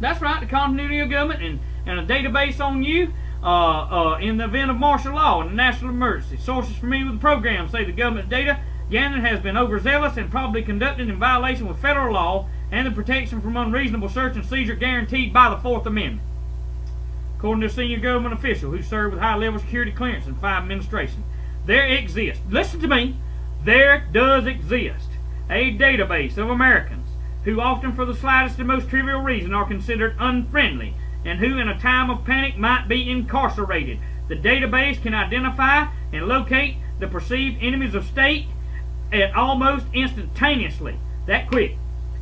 That's right, the continuity of government and a database on you in the event of martial law and a national emergency. Sources familiar with the program say the government's data gathering has been overzealous and probably conducted in violation with federal law and the protection from unreasonable search and seizure guaranteed by the Fourth Amendment. According to a senior government official who served with high-level security clearance in 5 administrations, there exists, listen to me, there does exist a database of Americans who often for the slightest and most trivial reason are considered unfriendly and who in a time of panic might be incarcerated. The database can identify and locate the perceived enemies of state at almost instantaneously. That quick.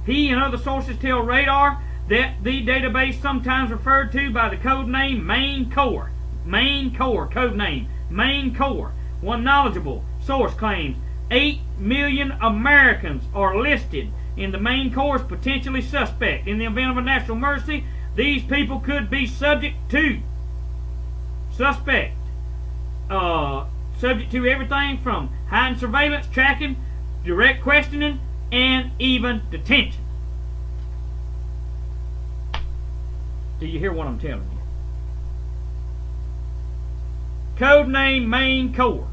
He and other sources tell Radar that the database, sometimes referred to by the code name Main Core, code name Main Core. One knowledgeable source claims 8 million Americans are listed in the Main Core as potentially suspect. In the event of a national emergency, these people could be subject to everything from heightened surveillance, tracking, direct questioning, and even detention. Do you hear what I'm telling you? Code name Main Core.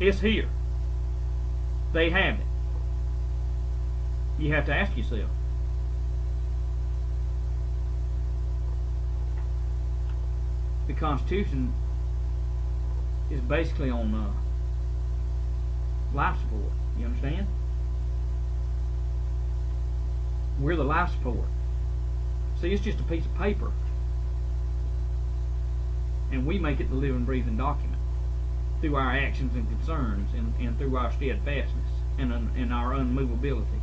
It's here. They have it. You have to ask yourself, the Constitution is basically on life support. You understand? We're the life support. See, it's just a piece of paper, and we make it the living, breathing document through our actions and concerns, and through our steadfastness and our unmovability.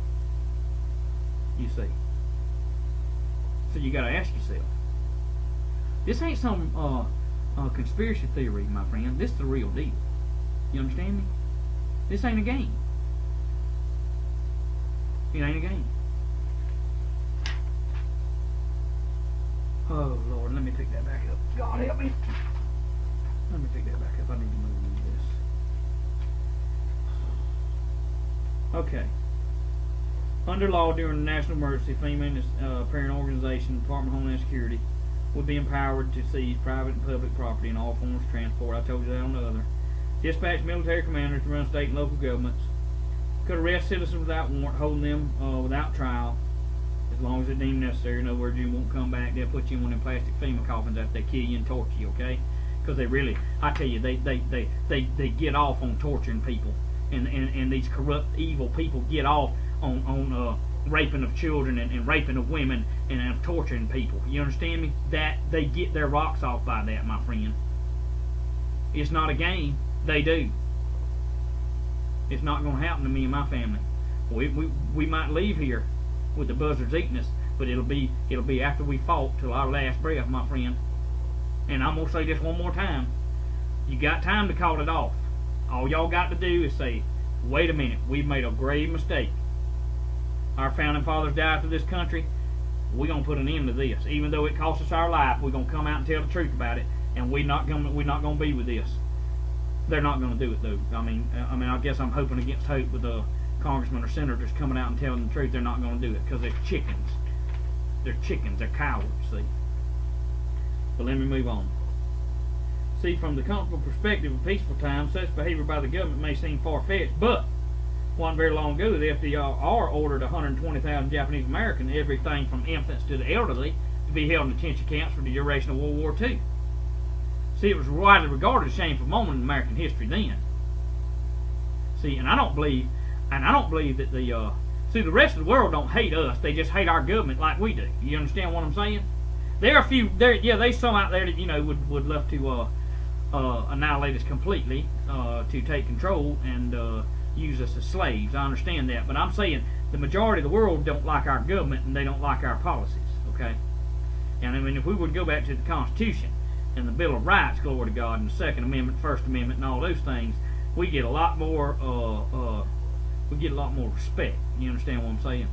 You see. So you got to ask yourself. This ain't some conspiracy theory, my friend. This is the real deal. You understand me? This ain't a game. It ain't a game. Oh, Lord, let me pick that back up. God help me. Let me pick that back up. I need to move this. Okay. Under law, during a national emergency, FEMA and parent organization, Department of Homeland Security, would be empowered to seize private and public property in all forms of transport. I told you that on the other. Dispatch military commanders to run state and local governments. Could arrest citizens without warrant, holding them without trial, as long as it's deemed necessary. In other words, you won't come back. They'll put you in one of them plastic FEMA coffins after they kill you and torture you, okay? Because they really, I tell you, they get off on torturing people. And these corrupt, evil people get off on raping of children and raping of women and torturing people. You understand me? That they get their rocks off by that, my friend. It's not a game. They do. It's not going to happen to me and my family. We might leave here with the buzzards eating us, but it'll be after we fought till our last breath, my friend. And I'm going to say this one more time. You got time to call it off. All y'all got to do is say, wait a minute, we've made a grave mistake. Our founding fathers died for this country. We're going to put an end to this. Even though it cost us our life, we're going to come out and tell the truth about it, and we're not going to be with this. They're not going to do it, though. I mean, I guess I'm hoping against hope with the congressmen or senators coming out and telling the truth. They're not going to do it because they're chickens. They're chickens. They're cowards, see. But let me move on. See, from the comfortable perspective of peaceful times, such behavior by the government may seem far-fetched, but one very long ago, the FDR ordered 120,000 Japanese Americans, everything from infants to the elderly, to be held in detention camps for the duration of World War II. See, it was widely regarded as a shameful moment in American history then. See, and I don't believe that the rest of the world don't hate us. They just hate our government like we do. You understand what I'm saying? There are a few, there's some out there that would love to annihilate us completely, to take control and use us as slaves. I understand that, but I'm saying the majority of the world don't like our government and they don't like our policies. Okay, and I mean, if we would go back to the Constitution and the Bill of Rights, glory to God, and the Second Amendment, First Amendment, and all those things, we get a lot more respect. You understand what I'm saying?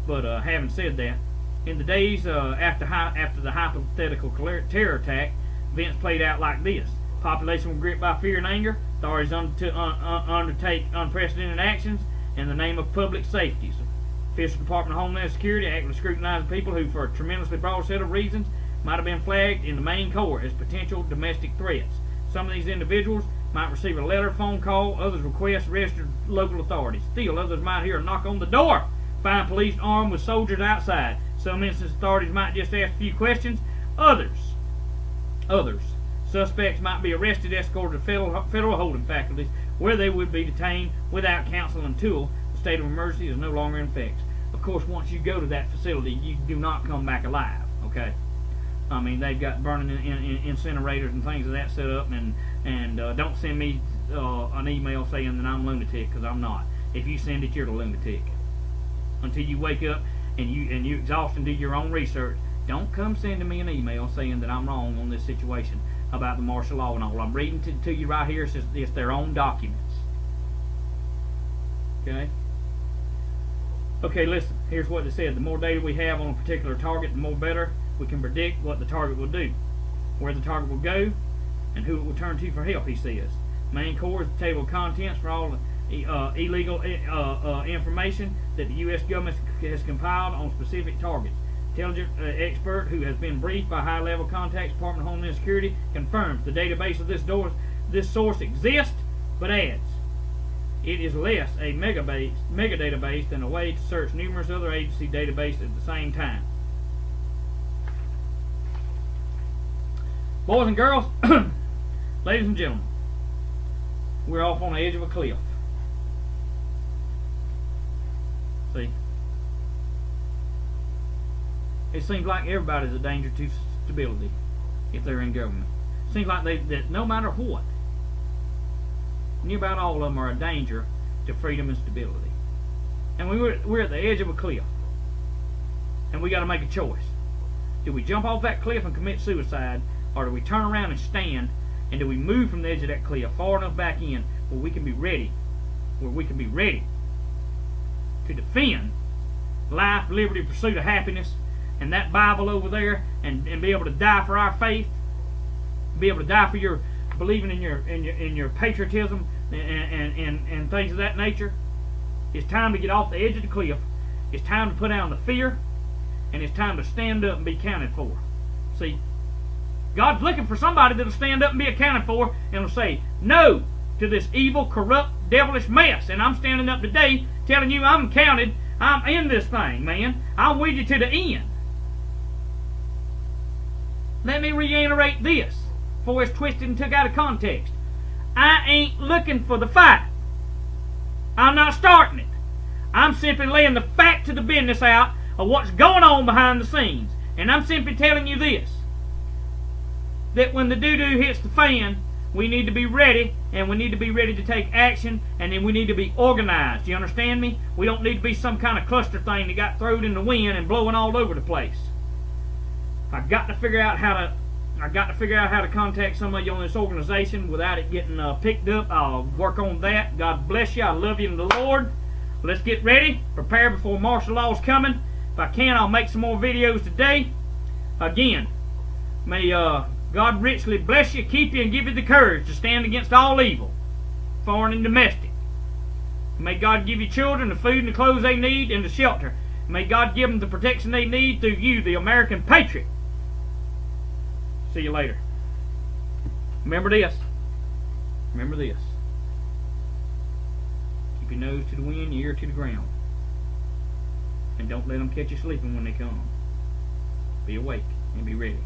But having said that, in the days after the hypothetical terror attack, events played out like this. Population was gripped by fear and anger. Authorities undertake unprecedented actions in the name of public safety. Official Department of Homeland Security actively scrutinizing people who, for a tremendously broad set of reasons, might have been flagged in the main court as potential domestic threats. Some of these individuals might receive a letter, phone call, others request registered local authorities. Still, others might hear a knock on the door, find police armed with soldiers outside. Some instances, authorities might just ask a few questions. Others, suspects might be arrested, escorted to federal holding facilities, where they would be detained without counsel until the state of emergency is no longer in effect. Of course, once you go to that facility, you do not come back alive, okay? I mean, they've got burning incinerators and things of that set up, and don't send me an email saying that I'm lunatic, because I'm not. If you send it, you're the lunatic. Until you wake up and you exhaust and do your own research, don't come sending me an email saying that I'm wrong on this situation about the martial law and all. I'm reading to you right here. It's their own documents. Okay? Okay, listen. Here's what it said. The more data we have on a particular target, the more better we can predict what the target will do, where the target will go, and who it will turn to for help, he says. Main core is the table of contents for all the illegal information that the U.S. government has compiled on specific targets. Intelligence expert who has been briefed by high-level contacts, Department of Homeland Security, confirms the database of this source exists, but adds, it is less a mega database than a way to search numerous other agency databases at the same time. Boys and girls, ladies and gentlemen, we're off on the edge of a cliff. See? It seems like everybody's a danger to stability if they're in government. It seems like that no matter what, near about all of them are a danger to freedom and stability. And we're at the edge of a cliff. And we got to make a choice. Do we jump off that cliff and commit suicide, or do we turn around and stand, and do we move from the edge of that cliff far enough back in where we can be ready, to defend life, liberty, pursuit of happiness, and that Bible over there, and be able to die for our faith, be able to die for your believing in your patriotism and things of that nature. It's time to get off the edge of the cliff. It's time to put down the fear, and it's time to stand up and be counted for. See, God's looking for somebody that'll stand up and be accounted for and will say no to this evil, corrupt, devilish mess. And I'm standing up today telling you I'm counted. I'm in this thing, man. I'm with you to the end. Let me reiterate this before it's twisted and took out of context. I ain't looking for the fight. I'm not starting it. I'm simply laying the fact to the business out of what's going on behind the scenes. And I'm simply telling you this, that when the doo-doo hits the fan, we need to be ready, and we need to be ready to take action, and then we need to be organized. You understand me? We don't need to be some kind of cluster thing that got thrown in the wind and blowing all over the place. I've got to figure out how to contact somebody on this organization without it getting picked up. I'll work on that. God bless you. I love you in the Lord. Let's get ready. Prepare before martial law's coming. If I can, I'll make some more videos today. Again, may God richly bless you, keep you, and give you the courage to stand against all evil, foreign and domestic. May God give you children the food and the clothes they need and the shelter. May God give them the protection they need through you, the American patriot. See you later. Remember this. Remember this. Keep your nose to the wind, your ear to the ground. And don't let them catch you sleeping when they come. Be awake and be ready.